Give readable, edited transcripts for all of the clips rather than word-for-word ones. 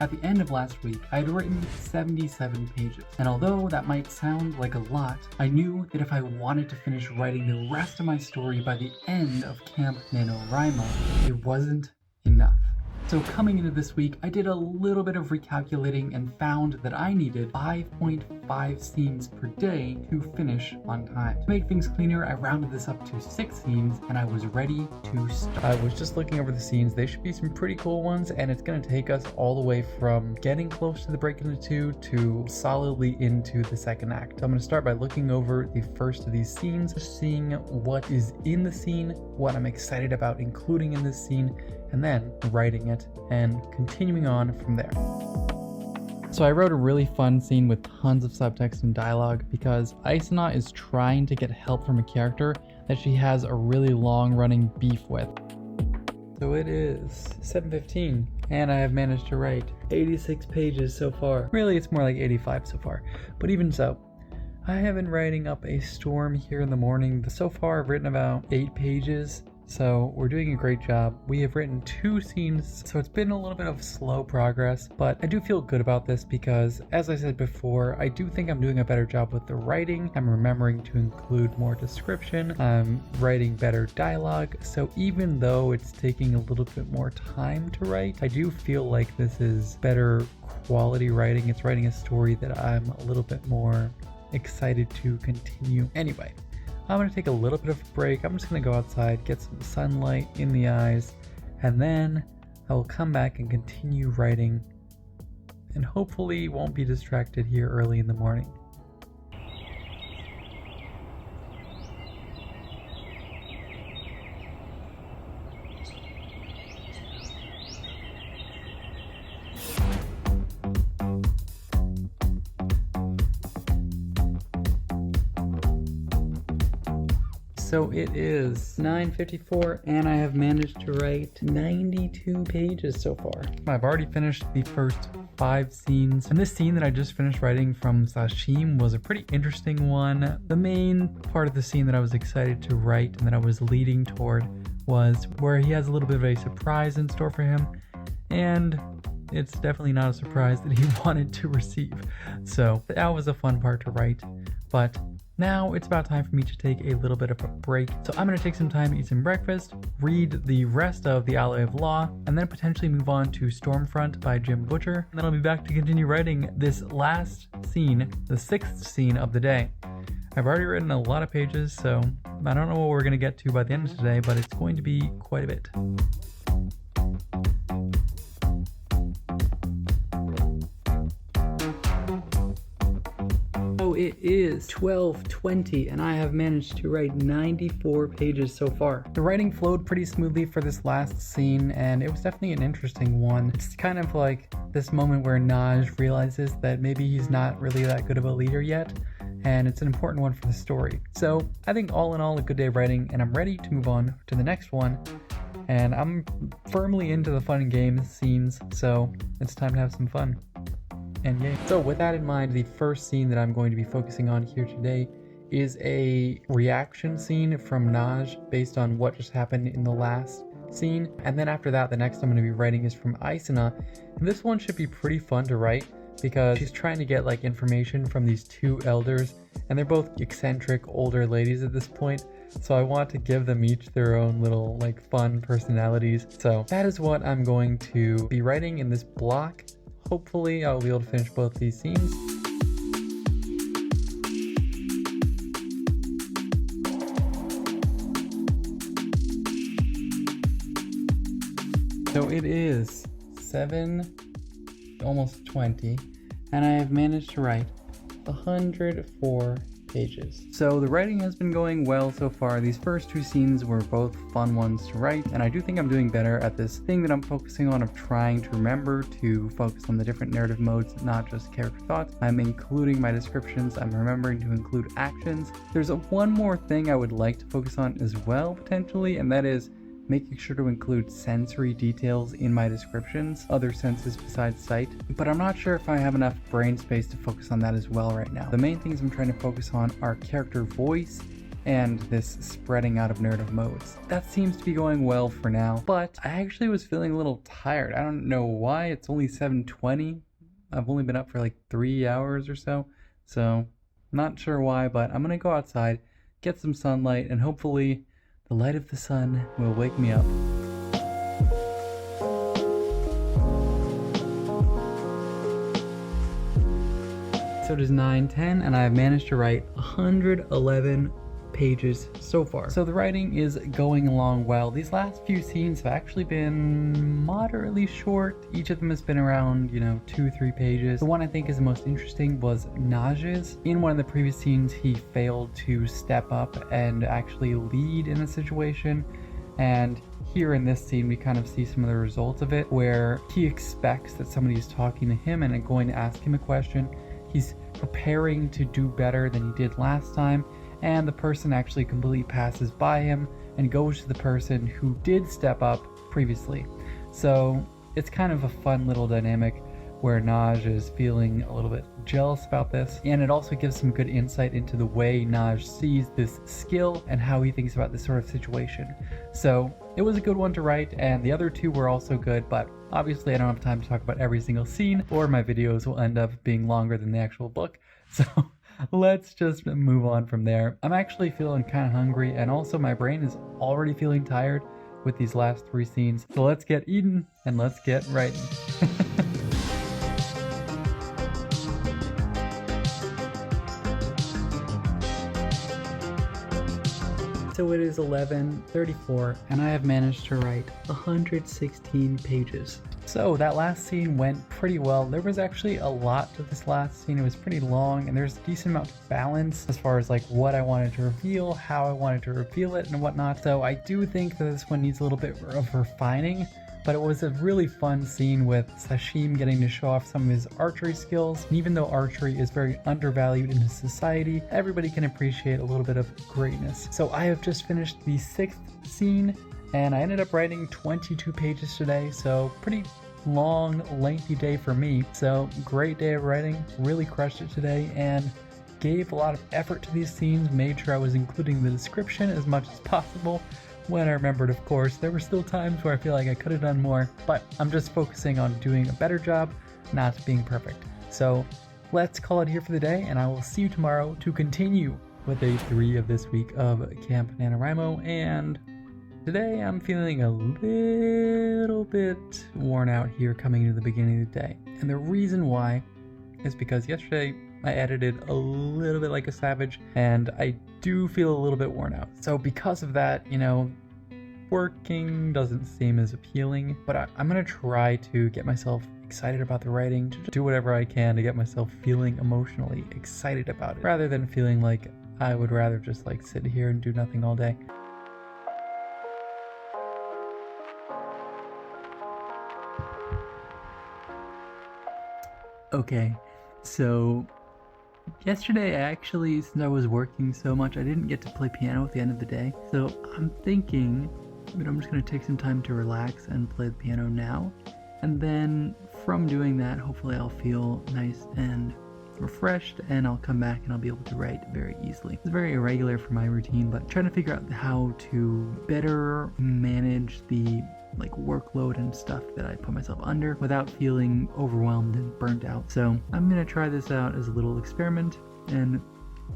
At the end of last week, I had written 77 pages, and although that might sound like a lot, I knew that if I wanted to finish writing the rest of my story by the end of Camp NaNoWriMo, it wasn't enough. So coming into this week, I did a little bit of recalculating and found that I needed 5.5 scenes per day to finish on time. To make things cleaner, I rounded this up to 6 scenes and I was ready to start. I was just looking over the scenes. They should be some pretty cool ones, and it's going to take us all the way from getting close to the break into 2 to solidly into the second act. So I'm going to start by looking over the first of these scenes, just seeing what is in the scene, what I'm excited about including in this scene, and then writing it and continuing on from there. So I wrote a really fun scene with tons of subtext and dialogue because Isana is trying to get help from a character that she has a really long running beef with. So it is 7:15 and I have managed to write 86 pages so far. Really, it's more like 85 so far, but even so, I have been writing up a storm here in the morning. So far I've written about 8 pages. So we're doing a great job. We have written 2 scenes, so it's been a little bit of slow progress, but I do feel good about this because, as I said before, I do think I'm doing a better job with the writing. I'm remembering to include more description. I'm writing better dialogue. So even though it's taking a little bit more time to write, I do feel like this is better quality writing. It's writing a story that I'm a little bit more excited to continue. Anyway, I'm going to take a little bit of a break. I'm just going to go outside, get some sunlight in the eyes, and then I will come back and continue writing, and hopefully won't be distracted here early in the morning. So it is 9:54 and I have managed to write 92 pages so far. I've already finished the first 5 scenes, and this scene that I just finished writing from Sashim was a pretty interesting one. The main part of the scene that I was excited to write and that I was leading toward was where he has a little bit of a surprise in store for him, and it's definitely not a surprise that he wanted to receive. So that was a fun part to write, but now it's about time for me to take a little bit of a break. So I'm going to take some time to eat some breakfast, read the rest of The Alloy of Law, and then potentially move on to Stormfront by Jim Butcher. And then I'll be back to continue writing this last scene, the 6th scene of the day. I've already written a lot of pages, so I don't know what we're going to get to by the end of today, but it's going to be quite a bit. It is 12:20 and I have managed to write 94 pages so far. The writing flowed pretty smoothly for this last scene, and it was definitely an interesting one. It's kind of like this moment where Naj realizes that maybe he's not really that good of a leader yet, and it's an important one for the story. So I think all in all, a good day of writing, and I'm ready to move on to the next one. And I'm firmly into the fun and games scenes, so it's time to have some fun. And yay. So with that in mind, the first scene that I'm going to be focusing on here today is a reaction scene from Naj based on what just happened in the last scene. And then after that, the next I'm going to be writing is from Isana. And this one should be pretty fun to write because she's trying to get like information from these 2 elders, and they're both eccentric older ladies at this point. So I want to give them each their own little like fun personalities. So that is what I'm going to be writing in this block. Hopefully I'll be able to finish both these scenes. So it is 7, almost 20, and I have managed to write 104 pages. So the writing has been going well so far. These first 2 scenes were both fun ones to write, and I do think I'm doing better at this thing that I'm focusing on of trying to remember to focus on the different narrative modes, not just character thoughts. I'm including my descriptions. I'm remembering to include actions. There's one more thing I would like to focus on as well, potentially, and that is making sure to include sensory details in my descriptions, other senses besides sight, but I'm not sure if I have enough brain space to focus on that as well right now. The main things I'm trying to focus on are character voice and this spreading out of narrative modes. That seems to be going well for now, but I actually was feeling a little tired. I don't know why. It's only 7:20. I've only been up for like 3 hours or so, not sure why, but I'm gonna go outside, get some sunlight, and hopefully the light of the sun will wake me up. So it is 9:10 and I've managed to write 111 pages so far. So the writing is going along well. These last few scenes have actually been moderately short. Each of them has been around, 2-3 pages. The one I think is the most interesting was Naj's. In one of the previous scenes, he failed to step up and actually lead in a situation. And here in this scene, we kind of see some of the results of it, where he expects that somebody is talking to him and going to ask him a question. He's preparing to do better than he did last time, and the person actually completely passes by him and goes to the person who did step up previously. So it's kind of a fun little dynamic where Naj is feeling a little bit jealous about this, and it also gives some good insight into the way Naj sees this skill and how he thinks about this sort of situation. So it was a good one to write, and the other two were also good, but obviously I don't have time to talk about every single scene, or my videos will end up being longer than the actual book. So let's just move on from there. I'm actually feeling kind of hungry, and also my brain is already feeling tired with these last 3 scenes. So let's get eating and let's get writing. So it is 11:34 and I have managed to write 116 pages. So that last scene went pretty well. There was actually a lot to this last scene. It was pretty long, and there's a decent amount of balance as far as like what I wanted to reveal, how I wanted to reveal it, and whatnot. So I do think that this one needs a little bit of refining, but it was a really fun scene with Sashim getting to show off some of his archery skills. And even though archery is very undervalued in his society, everybody can appreciate a little bit of greatness. So I have just finished the 6th scene, and I ended up writing 22 pages today, so pretty long, lengthy day for me. So great day of writing, really crushed it today, and gave a lot of effort to these scenes, made sure I was including the description as much as possible. When I remembered, of course, there were still times where I feel like I could have done more, but I'm just focusing on doing a better job, not being perfect. So let's call it here for the day, and I will see you tomorrow to continue with day 3 of this week of Camp NaNoWriMo. And today I'm feeling a little bit worn out here coming into the beginning of the day. And the reason why is because yesterday I edited a little bit like a savage, and I do feel a little bit worn out. So because of that, working doesn't seem as appealing, but I'm gonna try to get myself excited about the writing, to do whatever I can to get myself feeling emotionally excited about it, rather than feeling like I would rather just like sit here and do nothing all day. Okay, so yesterday since I was working so much, I didn't get to play piano at the end of the day. So I'm thinking that I'm just going to take some time to relax and play the piano now. And then from doing that, hopefully I'll feel nice and refreshed, and I'll come back and I'll be able to write very easily. It's very irregular for my routine, but trying to figure out how to better manage the workload and stuff that I put myself under without feeling overwhelmed and burnt out. So I'm gonna try this out as a little experiment, and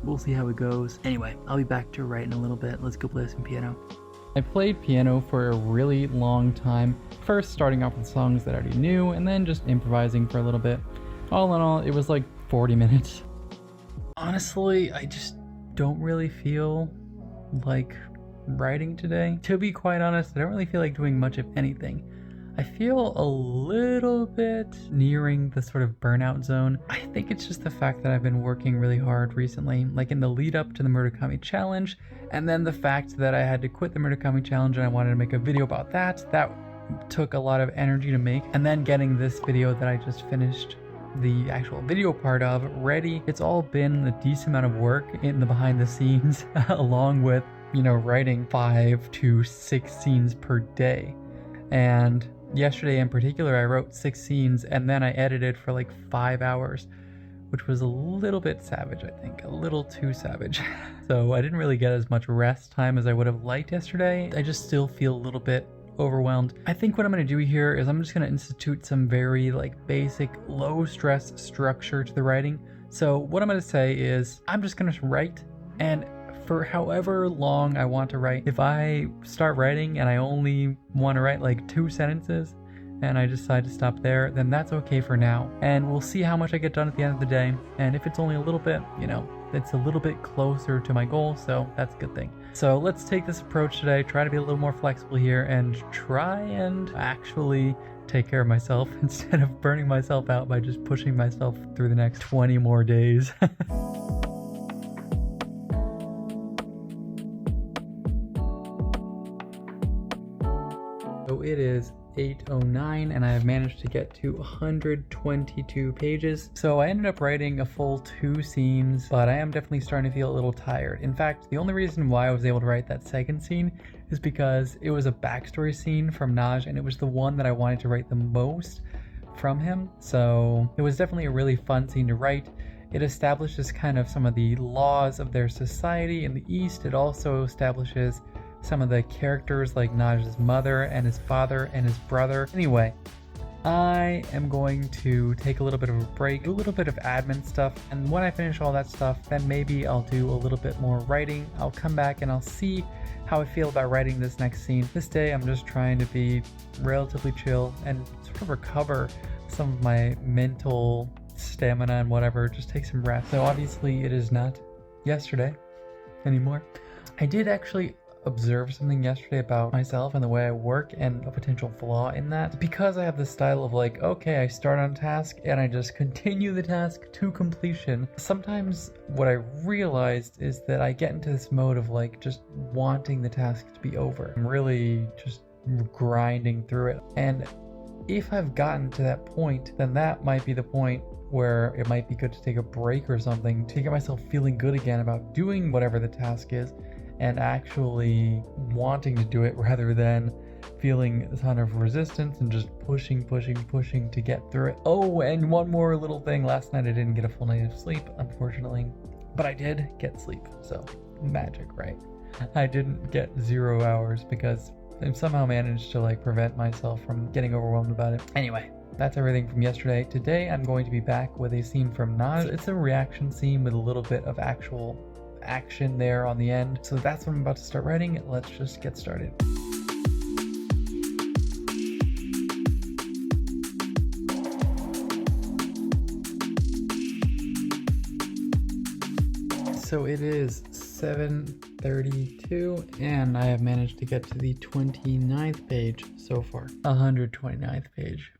we'll see how it goes. Anyway, I'll be back to write in a little bit. Let's go play some piano. I played piano for a really long time, first starting off with songs that I already knew, and then just improvising for a little bit. All in all, it was like 40 minutes. Honestly, I just don't really feel like writing today. To be quite honest, I don't really feel like doing much of anything. I feel a little bit nearing the sort of burnout zone. I think it's just the fact that I've been working really hard recently, like in the lead up to the Murakami challenge, and then the fact that I had to quit the Murakami challenge and I wanted to make a video about that. That took a lot of energy to make, and then getting this video that I just finished the actual video part of ready. It's all been a decent amount of work in the behind the scenes along with writing 5 to 6 scenes per day. And yesterday in particular, I wrote 6 scenes and then I edited for like 5 hours, which was a little bit savage, I think. A little too savage. So I didn't really get as much rest time as I would have liked yesterday. I just still feel a little bit overwhelmed. I think what I'm going to do here is I'm just going to institute some very basic low stress structure to the writing. So what I'm going to say is I'm just going to write, and for however long I want to write, if I start writing and I only want to write 2 sentences and I decide to stop there, then that's okay for now. And we'll see how much I get done at the end of the day. And if it's only a little bit, it's a little bit closer to my goal, so that's a good thing. So let's take this approach today, try to be a little more flexible here, and try and actually take care of myself instead of burning myself out by just pushing myself through the next 20 more days. So it is 8:09 and I have managed to get to 122 pages. So I ended up writing a full 2 scenes, but I am definitely starting to feel a little tired. In fact, the only reason why I was able to write that second scene is because it was a backstory scene from Naj, and it was the one that I wanted to write the most from him. So it was definitely a really fun scene to write. It establishes kind of some of the laws of their society in the East. It also establishes some of the characters like Naj's mother and his father and his brother. Anyway, I am going to take a little bit of a break, do a little bit of admin stuff, and when I finish all that stuff, then maybe I'll do a little bit more writing. I'll come back and I'll see how I feel about writing this next scene. This day I'm just trying to be relatively chill and sort of recover some of my mental stamina and whatever, just take some rest. So obviously it is not yesterday anymore. I did actually observe something yesterday about myself and the way I work, and a potential flaw in that. Because I have this style of okay, I start on a task and I just continue the task to completion. Sometimes what I realized is that I get into this mode of just wanting the task to be over. I'm really just grinding through it. And if I've gotten to that point, then that might be the point where it might be good to take a break or something to get myself feeling good again about doing whatever the task is, and actually wanting to do it rather than feeling a ton of resistance and just pushing to get through it. Oh, and one more little thing. Last night I didn't get a full night of sleep, unfortunately, but I did get sleep, so magic, right? I didn't get 0 hours because I somehow managed to prevent myself from getting overwhelmed about it. Anyway, that's everything from yesterday. Today I'm going to be back with a scene from Naj. It's a reaction scene with a little bit of actual action there on the end. So that's what I'm about to start writing. Let's just get started. So it is 7:32 and I have managed to get to the 29th page so far. 129th page.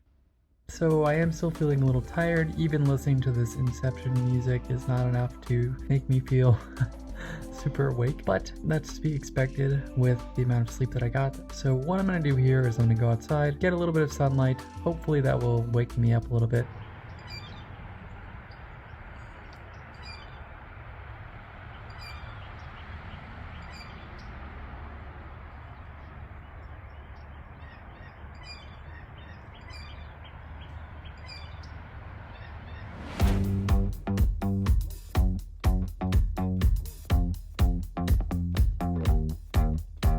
So I am still feeling a little tired. Even listening to this Inception music is not enough to make me feel super awake, but that's to be expected with the amount of sleep that I got. So what I'm going to do here is I'm going to go outside, get a little bit of sunlight. Hopefully that will wake me up a little bit.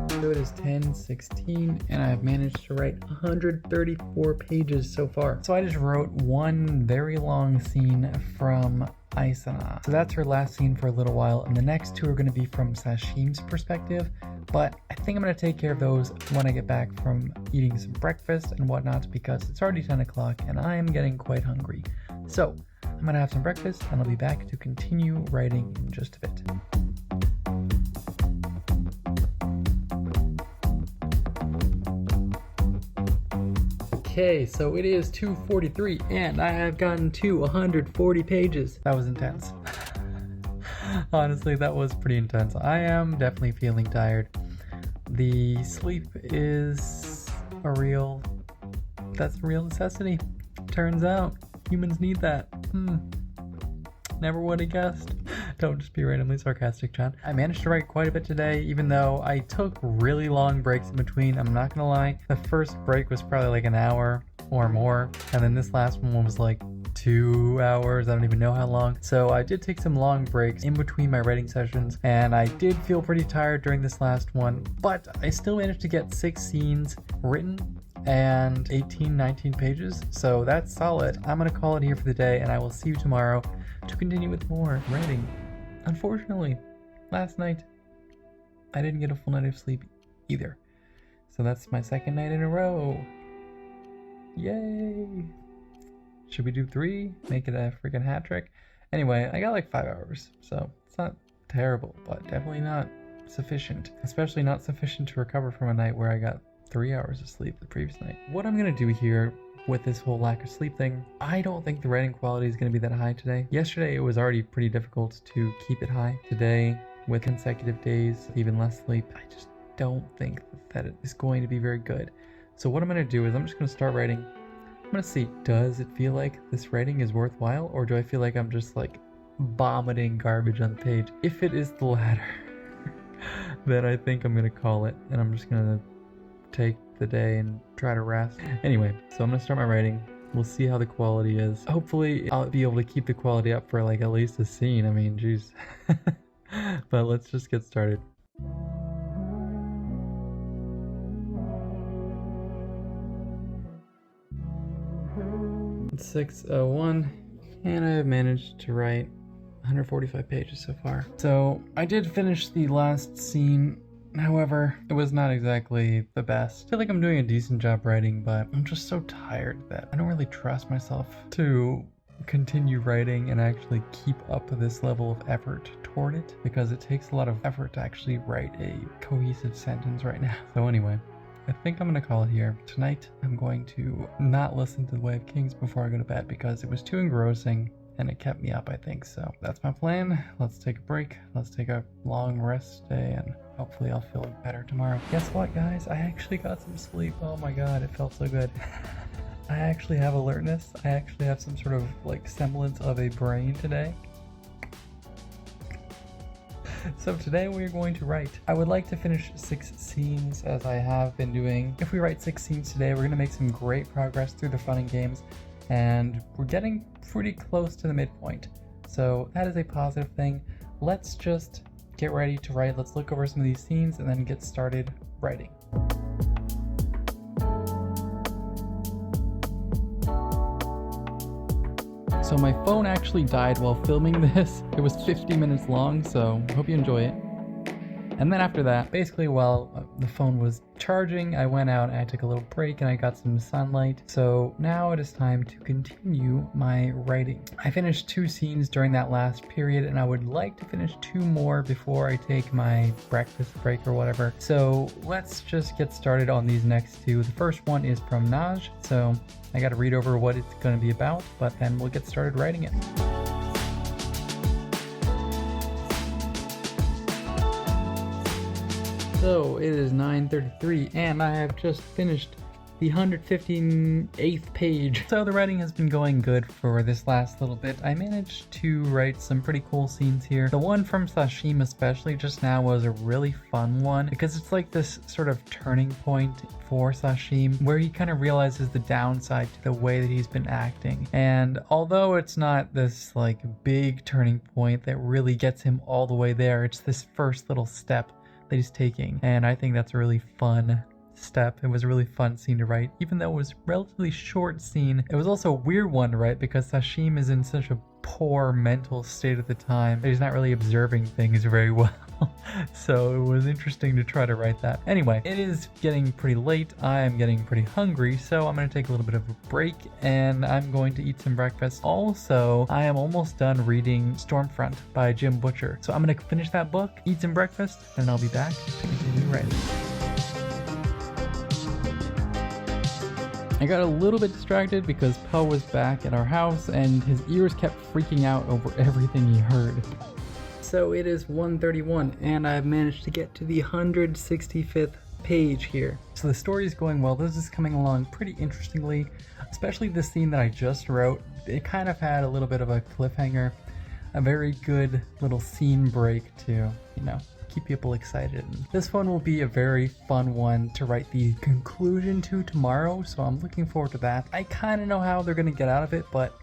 So it is 10:16 and I've managed to write 134 pages so far. So I just wrote one very long scene from Aisana. So that's her last scene for a little while, and the next 2 are going to be from Sashim's perspective, but I think I'm going to take care of those when I get back from eating some breakfast and whatnot, because it's already 10 o'clock and I am getting quite hungry. So I'm going to have some breakfast and I'll be back to continue writing in just a bit. Okay, so it is 2:43 and I have gotten to 140 pages. That was intense. Honestly, that was pretty intense. I am definitely feeling tired. The sleep is that's a real necessity. Turns out humans need that. Never would have guessed. Don't just be randomly sarcastic, John. I managed to write quite a bit today, even though I took really long breaks in between. I'm not gonna lie. The first break was probably an hour or more, and then this last one was 2 hours. I don't even know how long. So I did take some long breaks in between my writing sessions, and I did feel pretty tired during this last one, but I still managed to get 6 scenes written and 19 pages, so that's solid. I'm gonna call it here for the day, and I will see you tomorrow to continue with more writing. Unfortunately, last night I didn't get a full night of sleep either, so that's my second night in a row. Yay! Should we do 3? Make it a freaking hat trick? Anyway, I got like 5 hours, so it's not terrible, but definitely not sufficient. Especially not sufficient to recover from a night where I got 3 hours of sleep the previous night. What I'm gonna do here with this whole lack of sleep thing, I don't think the writing quality is gonna be that high today. Yesterday it was already pretty difficult to keep it high. Today, with consecutive days, even less sleep, I just don't think that it is going to be very good. So what I'm gonna do is I'm just gonna start writing. I'm gonna see, does it feel like this writing is worthwhile, or do I feel like I'm just like vomiting garbage on the page? If it is the latter, then I think I'm gonna call it, and I'm just gonna take the day and try to rest. Anyway, so I'm gonna start my writing. We'll see how the quality is. Hopefully I'll be able to keep the quality up for like at least a scene. I mean, geez. But let's just get started. 6:01, and I have managed to write 145 pages so far. So I did finish the last scene. However, it was not exactly the best. I feel like I'm doing a decent job writing, but I'm just so tired that I don't really trust myself to continue writing and actually keep up this level of effort toward it, because it takes a lot of effort to actually write a cohesive sentence right now. So anyway, I think I'm gonna call it here. Tonight, I'm going to not listen to The Way of Kings before I go to bed because it was too engrossing and it kept me up, I think. So that's my plan. Let's take a break. Let's take a long rest day, and hopefully I'll feel better tomorrow. Guess what, guys? I actually got some sleep. Oh my god, it felt so good. I actually have alertness. I actually have some sort of like semblance of a brain today. So today we're going to write. I would like to finish 6 scenes as I have been doing. If we write 6 scenes today, we're going to make some great progress through the fun and games, and we're getting pretty close to the midpoint. So that is a positive thing. Let's just get ready to write. Let's look over some of these scenes and then get started writing. So my phone actually died while filming this. It was 50 minutes long, so hope you enjoy it. And then after that, basically while the phone was charging, I went out and I took a little break and I got some sunlight. So now it is time to continue my writing. I finished 2 scenes during that last period, and I would like to finish 2 more before I take my breakfast break or whatever. So let's just get started on these next 2. The first one is from Naj, so I got to read over what it's going to be about, but then we'll get started writing it. So it is 9:33 and I have just finished the 158th page. So the writing has been going good for this last little bit. I managed to write some pretty cool scenes here. The one from Sashim especially just now was a really fun one because it's like this sort of turning point for Sashim where he kind of realizes the downside to the way that he's been acting. And although it's not this like big turning point that really gets him all the way there, it's this first little step that he's taking, and I think that's a really fun step. It was a really fun scene to write, even though it was a relatively short scene. It was also a weird one to write because Sashim is in such a poor mental state at the time that he's not really observing things very well. So it was interesting to try to write that. Anyway, it is getting pretty late. I am getting pretty hungry, so I'm going to take a little bit of a break and I'm going to eat some breakfast. Also, I am almost done reading Stormfront by Jim Butcher. So I'm going to finish that book, eat some breakfast, and I'll be back to continue writing. I got a little bit distracted because Poe was back at our house and his ears kept freaking out over everything he heard. So it is 1:31 and I've managed to get to the 165th page here. So the story is going well. This is coming along pretty interestingly, especially the scene that I just wrote. It kind of had a little bit of a cliffhanger, a very good little scene break to, keep people excited. This one will be a very fun one to write the conclusion to tomorrow, so I'm looking forward to that. I kind of know how they're going to get out of it, but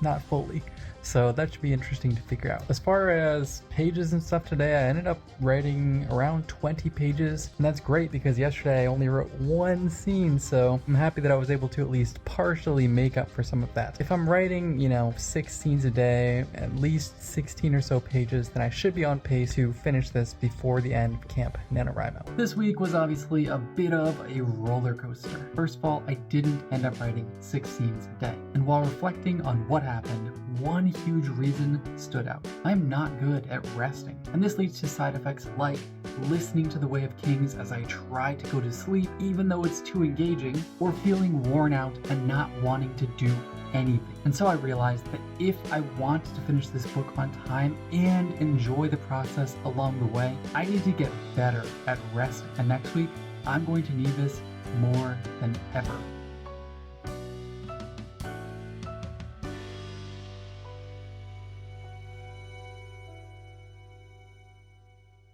not fully. So that should be interesting to figure out. As far as pages and stuff today, I ended up writing around 20 pages, and that's great because yesterday I only wrote one scene, so I'm happy that I was able to at least partially make up for some of that. If I'm writing, 6 scenes a day, at least 16 or so pages, then I should be on pace to finish this before the end of Camp NaNoWriMo. This week was obviously a bit of a roller coaster. First of all, I didn't end up writing 6 scenes a day, and while reflecting on what happened, one huge reason stood out. I'm not good at resting, and this leads to side effects like listening to The Way of Kings as I try to go to sleep even though it's too engaging, or feeling worn out and not wanting to do anything. And so I realized that if I want to finish this book on time and enjoy the process along the way, I need to get better at resting. And next week, I'm going to need this more than ever.